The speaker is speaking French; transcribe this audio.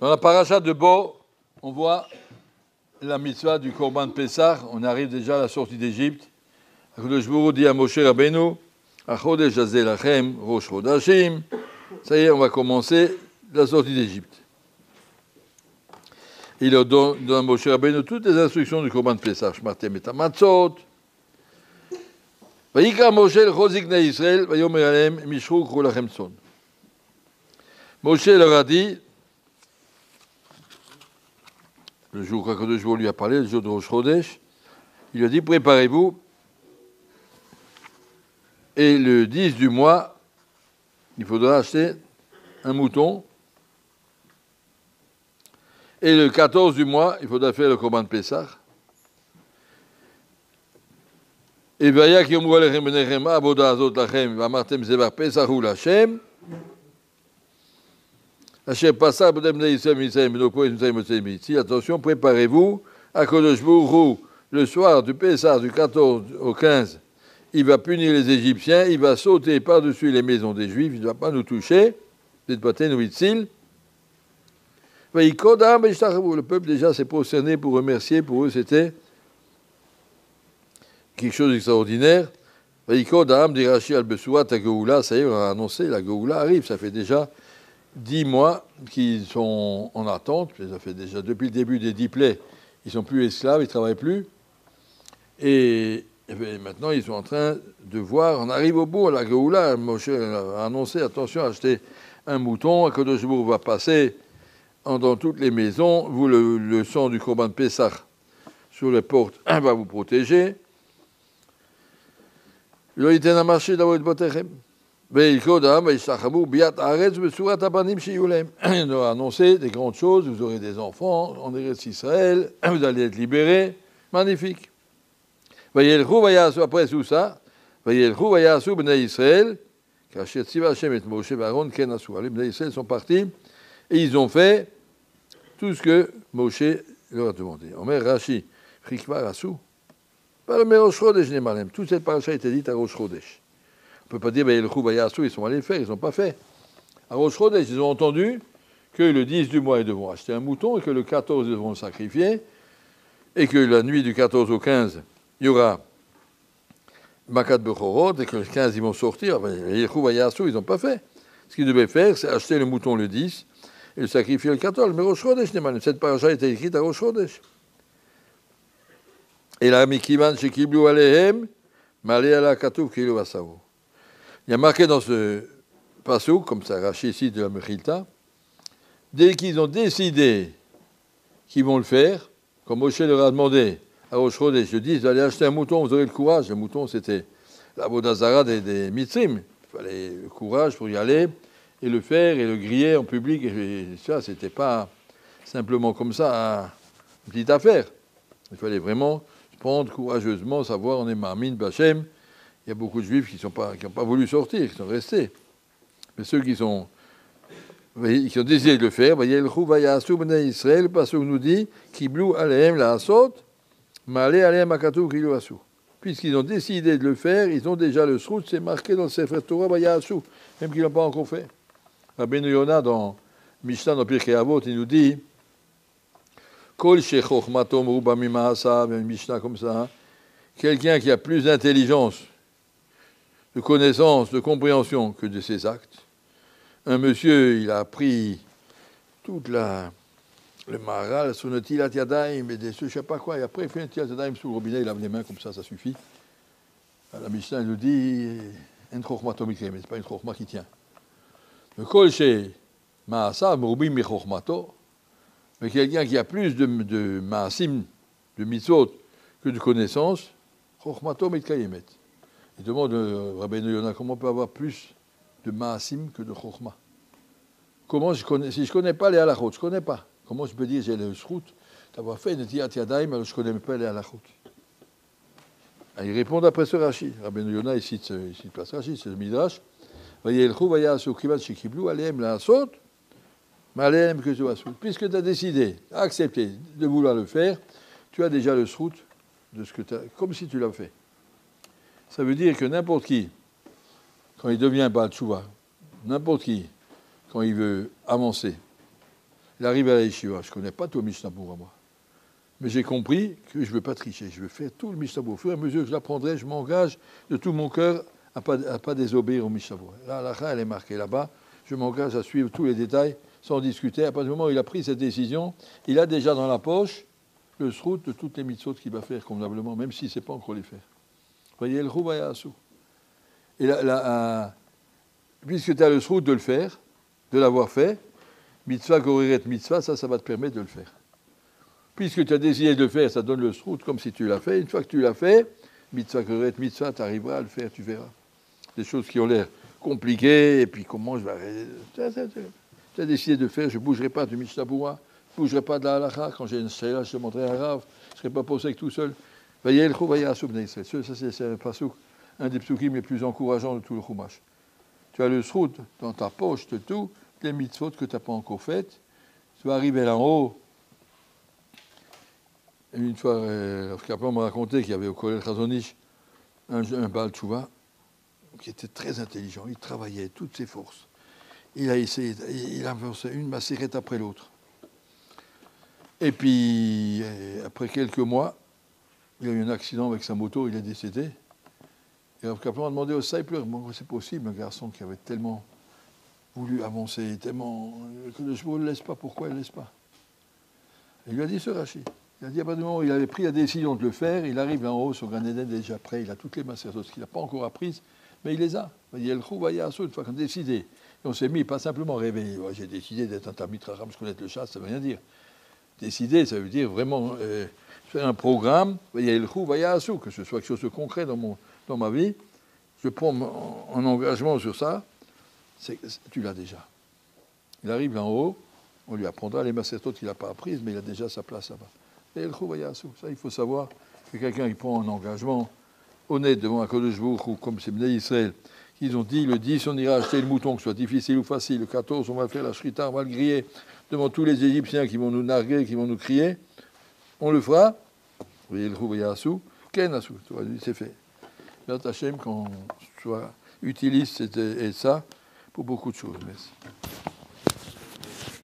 Dans la paracha de Bo, on voit la mitzvah du Korban de Pessah. On arrive déjà à la sortie d'Égypte. Akadosh Baruch Hu dit à Moshe Rabbeinu, Achodesh hazeh lachem rosh chodashim. Ça y est, on va commencer la sortie d'Égypte. Il donne à Moshe Rabbeinu toutes les instructions du Korban de Pessah. Shmartem et hamatzot. Vayikra Moshe l'chozik bnei Yisrael, vayomer alehem mishru kru lachem tzon. Moshe leur a dit, le jour qu'Akadosh Baruch Hu lui a parlé, le jour de Rosh Chodesh, il lui a dit, préparez-vous, et le 10 du mois, il faudra acheter un mouton, et le 14 du mois, il faudra faire le Korban de Pessah. Et vaya ki yomru alechem benechem avoda azot lachem v'amartem zevar Pesahu l'Hashem. Asher passa b'nei bnei Yisrael Mitzrayim b'nopo et Mitzrayim Motzei Mitzi. Attention, préparez-vous. Akadosh Baruch Hu, le soir du Pessah du 14 au 15, il va punir les Égyptiens, il va sauter par-dessus les maisons des Juifs, il ne va pas nous toucher. Le peuple déjà s'est prosterné pour remercier, pour eux c'était quelque chose d'extraordinaire. Ça y est, on a annoncé, la Géoula arrive, ça fait déjà 10 mois qu'ils sont en attente, ça fait déjà depuis le début des 10 plaies, ils ne sont plus esclaves, ils ne travaillent plus. Et maintenant, ils sont en train de voir, on arrive au bout, la Géoula, Moshe a annoncé, attention, achetez un mouton, Akadosh Baruch Hu va passer dans toutes les maisons, vous, le sang du Korban de Pessah sur les portes va vous protéger. Il a annoncé des grandes choses, vous aurez des enfants en Eretz Israël, vous allez être libérés, magnifique. Après tout ça, les Bnei Israël sont partis et ils ont fait tout ce que Moshe leur a demandé. Omer Rashi, Chikvar Asu. Toute cette paracha a été dite à Rosh Chodesh. On ne peut pas dire ils sont allés le faire, ils n'ont pas fait. À Rosh Chodesh, ils ont entendu que le 10 du mois, ils devront acheter un mouton et que le 14, ils devront le sacrifier et que la nuit du 14 au 15, il y aura Makat Bechorot et que le 15, ils vont sortir. Ils n'ont pas fait. Ce qu'ils devaient faire, c'est acheter le mouton le 10 et le sacrifier le 14. Mais Rosh Chodesh, cette paracha a été écrite à Rosh Chodesh. Et là, Mikivan Shekiblu Alehem, Malé ala Katouf Kilo Vasaou. Il y a marqué dans ce passouk, comme ça, Rashi ici de la Mechilta, dès qu'ils ont décidé qu'ils vont le faire, comme Moshe leur a demandé à Rosh Chodesh, je dis, allez acheter un mouton, vous aurez le courage. Le mouton, c'était la Vodazara des Mitzrim. Il fallait le courage pour y aller et le faire et le griller en public. Et ça, c'était pas simplement comme ça, une petite affaire. Il fallait vraiment prendre courageusement, savoir, on est Marmin, Bachem. Il y a beaucoup de Juifs qui n'ont pas voulu sortir, qui sont restés. Mais ceux qui ont décidé de le faire, le passouk nous dit, Kiblu alehem la asot, malé alehem akatou kilu asu. Puisqu'ils ont décidé de le faire, ils ont déjà le srout, c'est marqué dans le Sefer Torah, Vayasu, même qu'ils ne l'ont pas encore fait. Rabbeinu Yonah, dans Mishnah, dans Pirkei Avot, il nous dit, Kol shechochmato meruba mima'asa, une Mishnah comme ça, quelqu'un qui a plus d'intelligence, de connaissance, de compréhension que de ses actes. Un monsieur, il a pris toute le maral, son netilat yadayim, et des je ne sais pas quoi, et après il fait un netilat yadayim sous le robinet, il lave les mains comme ça suffit. La Mishnah nous dit, en chochmato mikre, mais ce n'est pas une chochma qui tient. Le kol shechochmato meruba michochmato, mais quelqu'un qui a plus de maasim, de mitzvot, que de connaissances, chochmato mitkayemet. Il demande Rabbeinu Yonah, comment on peut avoir plus de maasim que de chochma? Comment si je ne connais pas les halachot, je ne connais pas. Comment je peux dire j'ai le srout d'avoir fait netilat yadayim alors je ne connais pas les halachot? Il répond d'après ce Rashi. Rabbeinu Yonah, il cite place Rashi, c'est le Midrash. Vayelchu vayasu kivat shekiblu alehem laasot. Puisque tu as décidé, accepté de vouloir le faire, tu as déjà le srout de ce que tu as, comme si tu l'as fait. Ça veut dire que n'importe qui, quand il devient Baal Tshuva, n'importe qui, quand il veut avancer, Il arrive à la yeshiva. Je ne connais pas tout le Mishnah Berurah, moi. Mais j'ai compris que je ne veux pas tricher. Je veux faire tout le Mishnah Berurah. Au fur et à mesure que je l'apprendrai, je m'engage de tout mon cœur à ne pas désobéir au Mishnah Berurah. Là, la halakha, elle est marquée là-bas. Je m'engage à suivre tous les détails sans discuter. À partir du moment où il a pris cette décision, il a déjà dans la poche le srout de toutes les mitzvot qu'il va faire convenablement, même s'il ne sait pas encore les faire. Vous voyez, le rouvaya asou. Et puisque tu as le srout de le faire, de l'avoir fait, mitzvah goriret mitzvah, ça va te permettre de le faire. Puisque tu as décidé de le faire, ça donne le srout comme si tu l'as fait. Une fois que tu l'as fait, mitzvah goriret mitzvah, tu arriveras à le faire, tu verras. Des choses qui ont l'air compliquées, et puis comment je vais... Tu as décidé de faire, je ne bougerai pas du Mishnah Berurah, je ne bougerai pas de la halakha. Quand j'ai une shayla, je te montrerai un Rav, je ne serai pas posé tout seul. Voyez, le rouvaya asou bnei Israël. Ça, c'est un pasouk, un des psukim les plus encourageants de tout le chumash. Tu as le srout dans ta poche de tout, les mitzvot que tu n'as pas encore faites. Tu vas arriver là en haut. Et une fois, Kaplan m'a raconté qu'il y avait au collège Chazon Ish un Baal Tshuva qui était très intelligent. Il travaillait toutes ses forces. Il a essayé, il a avancé une macérette après l'autre. Et puis, après quelques mois, il y a eu un accident avec sa moto, il est décédé. Et Rav Kaplan a demandé au Saipler, comment c'est possible, un garçon qui avait tellement voulu avancer, tellement que le cheval ne le laisse pas, pourquoi il ne le laisse pas? Et il lui a dit ce Rashi. Il a dit à partir du moment où il avait pris la décision de le faire, il arrive en haut sur Gan Eden déjà prêt, il a toutes les macérates qu'il n'a pas encore apprises, mais il les a. Il y a le rouvaya asou, une fois qu'on a décidé. Et on s'est mis, pas simplement réveillé. Ouais, j'ai décidé d'être un Talmid Chacham, je connais le chat, ça ne veut rien dire. Décider, ça veut dire vraiment faire un programme. Il y a le rouvaya asou, que ce soit quelque chose de concret dans ma vie. Je prends un engagement sur ça. Tu l'as déjà. Il arrive en haut, on lui apprendra les macérates qu'il n'a pas apprises, mais il a déjà sa place là-bas. Et le rouvaya asou, ça il faut savoir que quelqu'un qui prend un engagement honnête devant un Kadosh Baruch Hu, comme c'est Bnei Israël, qu'ils ont dit, le 10, on ira acheter le mouton, que ce soit difficile ou facile, le 14, on va faire la shrita, on va le griller devant tous les Égyptiens qui vont nous narguer, qui vont nous crier, on le fera. Vous voyez le rouvaya asou, ken asou, c'est fait. Béat Hashem qu'on utilise ça pour beaucoup de choses. Merci.